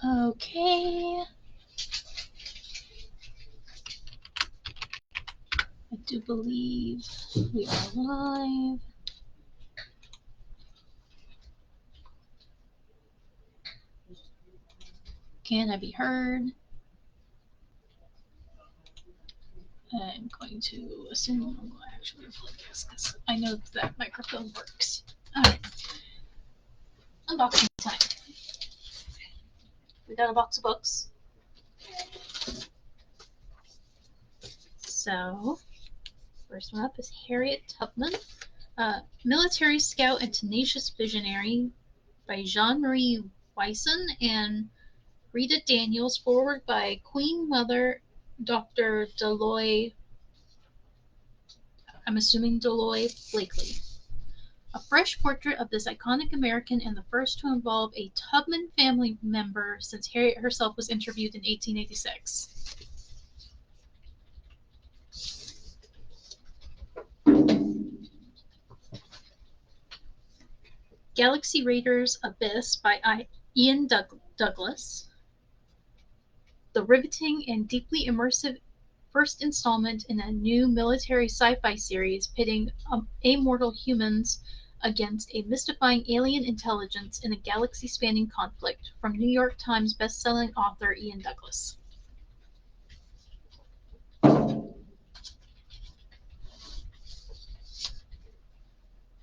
Okay. I do believe we are live. Can I be heard? I'm going to assume I'm going to actually flip this because I know that microphone works. Alright. Unboxing time. We got a box of books. So, first one up is Harriet Tubman, Military Scout and Tenacious Visionary by Jean-Marie Wyson and Rita Daniels, forward by Queen Mother Dr. Deloy, I'm assuming Deloy Blakely. A fresh portrait of this iconic American and the first to involve a Tubman family member since Harriet herself was interviewed in 1886. Galaxy Raiders Abyss by Ian Douglas. The riveting and deeply immersive first installment in a new military sci-fi series pitting amortal humans against a mystifying alien intelligence in a galaxy-spanning conflict, from New York Times best-selling author Ian Douglas.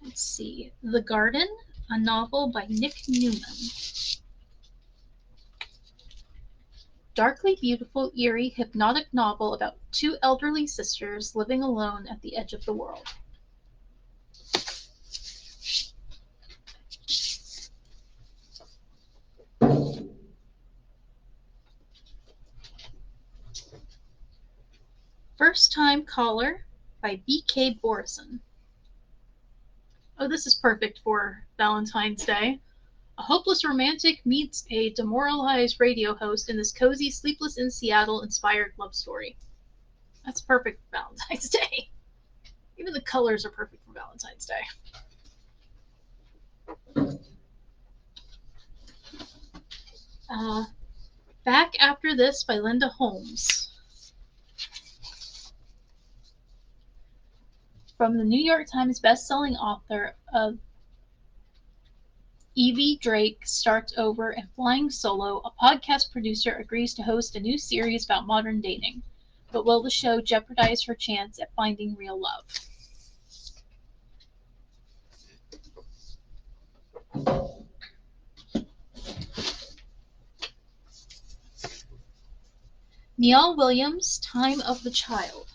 Let's see. The Garden, a novel by Nick Newman. Darkly beautiful, eerie, hypnotic novel about two elderly sisters living alone at the edge of the world. First Time Caller by B.K. Borison. Oh, this is perfect for Valentine's Day. A hopeless romantic meets a demoralized radio host in this cozy, Sleepless in Seattle inspired love story. That's perfect for Valentine's Day. Even the colors are perfect for Valentine's Day. Back After This by Linda Holmes. From the New York Times best-selling author of Evie Drake Starts Over and Flying Solo, a podcast producer agrees to host a new series about modern dating. But will the show jeopardize her chance at finding real love? Neil Williams, Time of the Child.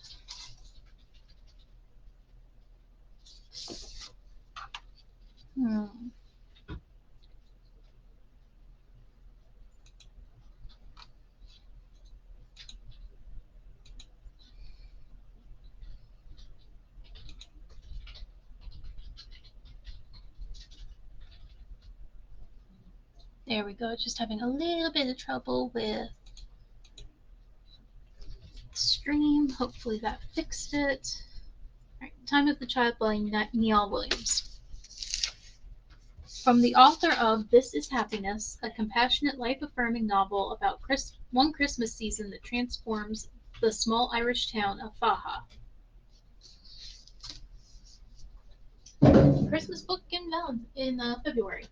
There we go. Just having a little bit of trouble with stream. Hopefully that fixed it. All right, Time of the Child by Neil Williams. From the author of This Is Happiness, a compassionate, life-affirming novel about one Christmas season that transforms the small Irish town of Faha. Christmas book in February.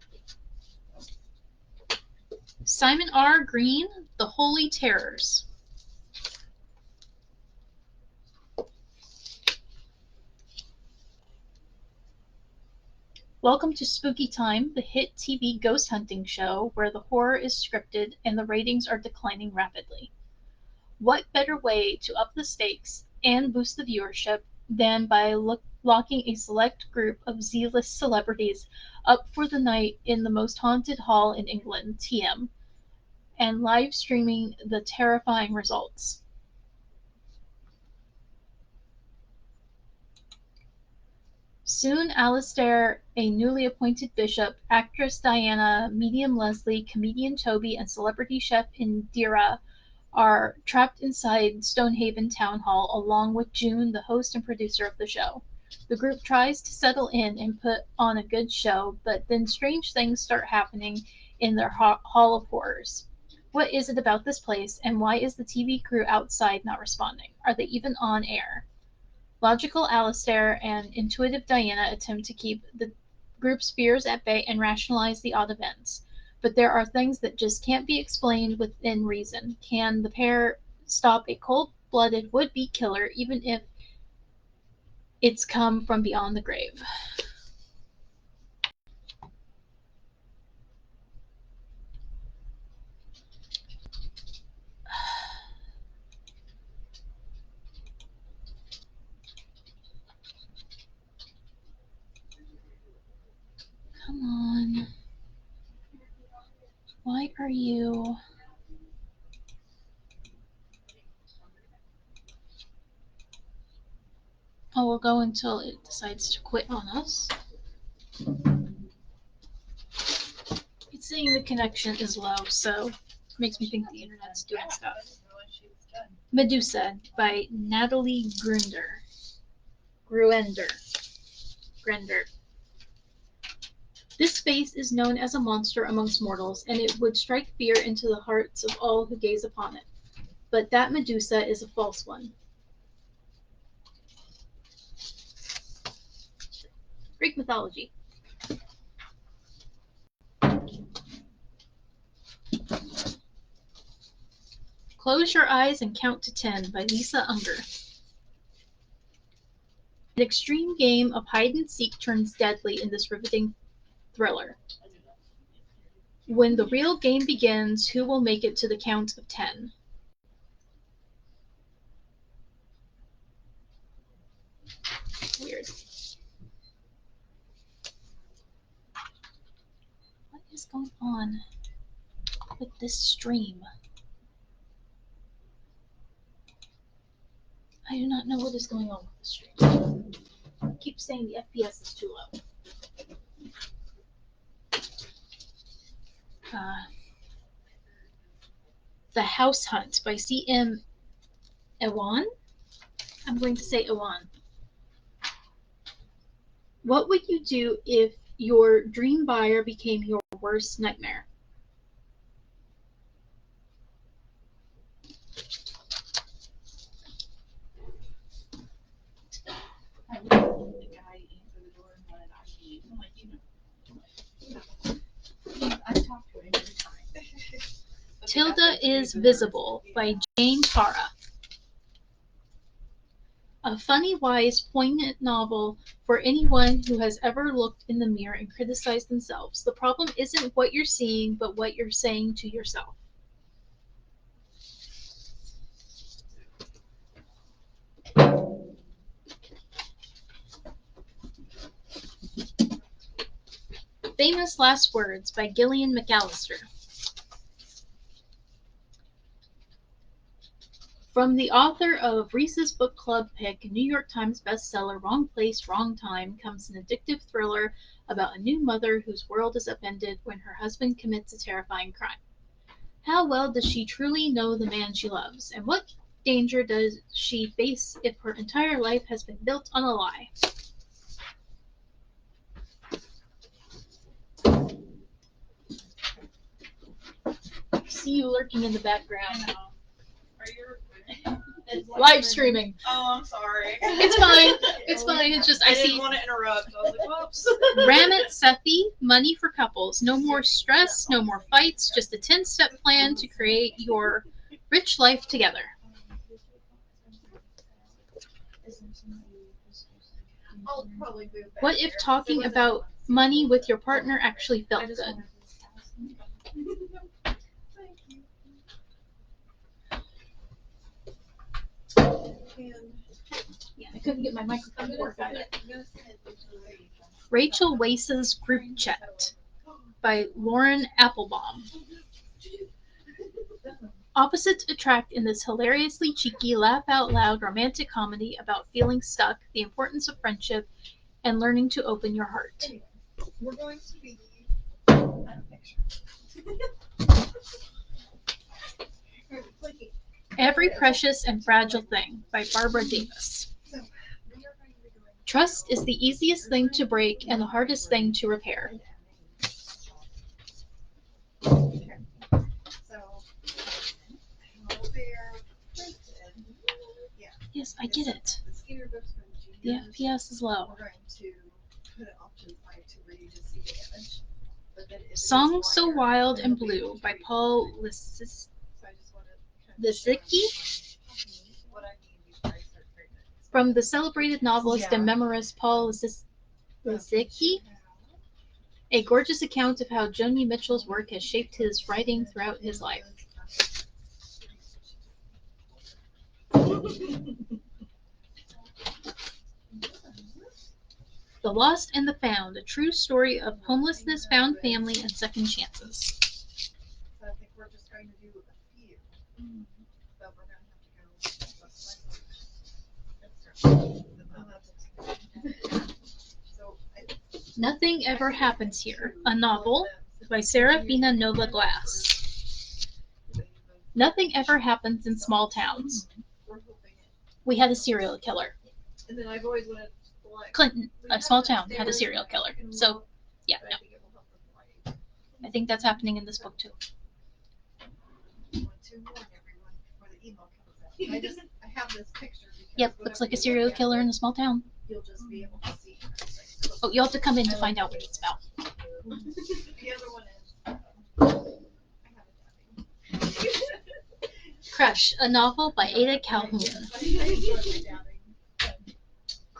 Simon R. Green, The Holy Terrors. Welcome to Spooky Time, the hit TV ghost hunting show where the horror is scripted and the ratings are declining rapidly. What better way to up the stakes and boost the viewership than by locking a select group of Z-list celebrities up for the night in the most haunted hall in England, TM, and live streaming the terrifying results. Soon Alistair, a newly appointed bishop, actress Diana, medium Leslie, comedian Toby, and celebrity chef Indira are trapped inside Stonehaven Town Hall along with June, the host and producer of the show. The group tries to settle in and put on a good show, but then strange things start happening in their Hall of Horrors. What is it about this place, and why is the TV crew outside not responding? Are they even on air? Logical Alistair and intuitive Diana attempt to keep the group's fears at bay and rationalize the odd events. But there are things that just can't be explained within reason. Can the pair stop a cold blooded would be killer, even if it's come from beyond the grave? Come on. Why are you. Oh, we'll go until it decides to quit on us. It's saying the connection is low, so it makes me think the internet's doing stuff. Medusa by Natalie Gruender. Grender. This face is known as a monster amongst mortals, and it would strike fear into the hearts of all who gaze upon it. But that Medusa is a false one. Greek mythology. Close Your Eyes and Count to 10 by Lisa Unger. An extreme game of hide and seek turns deadly in this riveting thriller. When the real game begins, who will make it to the count of 10? Weird. What is going on with this stream? I do not know what is going on with the stream. I keep saying the FPS is too low. The House Hunt by C.M. Ewan? I'm going to say Ewan. What would you do if your dream buyer became your worst nightmare? I would let the guy answer the door and let I be. I'm like, I talk to him every time. Tilda is Visible by Jane Tara. A funny, wise, poignant novel for anyone who has ever looked in the mirror and criticized themselves. The problem isn't what you're seeing, but what you're saying to yourself. Famous Last Words by Gillian McAllister. From the author of Reese's Book Club pick, New York Times bestseller Wrong Place, Wrong Time, comes an addictive thriller about a new mother whose world is upended when her husband commits a terrifying crime. How well does she truly know the man she loves, and what danger does she face if her entire life has been built on a lie? See you lurking in the background. Are you Live streaming. Oh, I'm sorry. It's fine. It's fine. It's just I didn't see want to interrupt. I was like, whoops. Ramit Sethi, Money for Couples. No more stress, no more fights, just a 10-step plan to create your rich life together. I'll probably move back What if there. talking about money with your partner actually felt good? Thank you. Yeah, I couldn't get my microphone to work either. I'm gonna send it to Ray. Rachel Weisz's Group Chat by Lauren Applebaum. Opposites attract in this hilariously cheeky, laugh-out-loud romantic comedy about feeling stuck, the importance of friendship, and learning to open your heart. We're going to be at a picture. Clicking. Every Precious and Fragile Thing by Barbara Davis. So, we are going to be going. Trust is the easiest thing to break and the hardest thing to repair. So, Yes, I get it. The Skinner books from The Juniors. FPS is low. We're going to put it off to the side to where you just see the image. But then if it is Song So wider, Wild then and you'll be able Blue to by read it. Paul So I just wanted to kind of show Lisicki everyone what I mean before I start writing it. from the celebrated novelist and memoirist Paul Lisicki. A gorgeous account of how Joni Mitchell's work has shaped his writing throughout his life. The Lost and the Found, a true story of homelessness, found family, and second chances. So I think we're just going to do a few. But we're going to have to go. So Nothing Ever Happens Here, a novel by Serafina Nova Glass. Nothing ever happens in small towns. we're hoping it. We had a serial killer. And then I've always wanted like Clinton, a small town, had a serial killer. So, yeah, no. I think it will help with writing. I think that's happening in this book too. I want to warn everyone before the email comes out. I have this picture. Because Yep, looks like a serial killer in a small town. You'll just be able to see. Oh, you'll have to come in to find out what it's about. The other one is. I have a dabbing. Crush, a novel by Ada Calhoun. I enjoy my dabbing.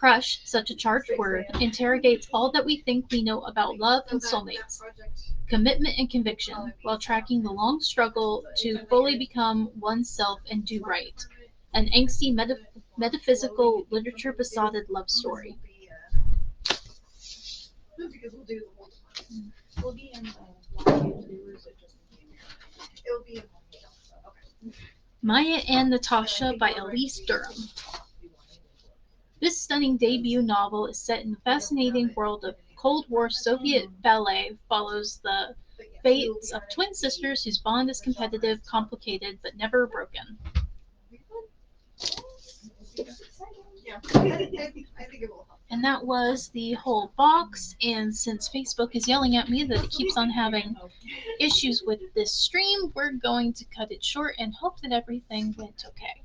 Crush, such a charged word, interrogates all that we think we know about love and So that soulmates, project, commitment and conviction, while tracking the long struggle to fully become oneself and do right. An angsty metaphysical literature besotted love story. because we'll do the whole one. We'll be in the live viewers or just in the It will be in one video. So, okay. Maya and Natasha by Elise Durham. This stunning debut novel is set in the fascinating world of Cold War Soviet ballet, follows the fates of twin sisters whose bond is competitive, complicated, but never broken. Yeah, I think it will help. And that was the whole box, and since Facebook is yelling at me that it keeps on having issues with this stream, we're going to cut it short and hope that everything went okay.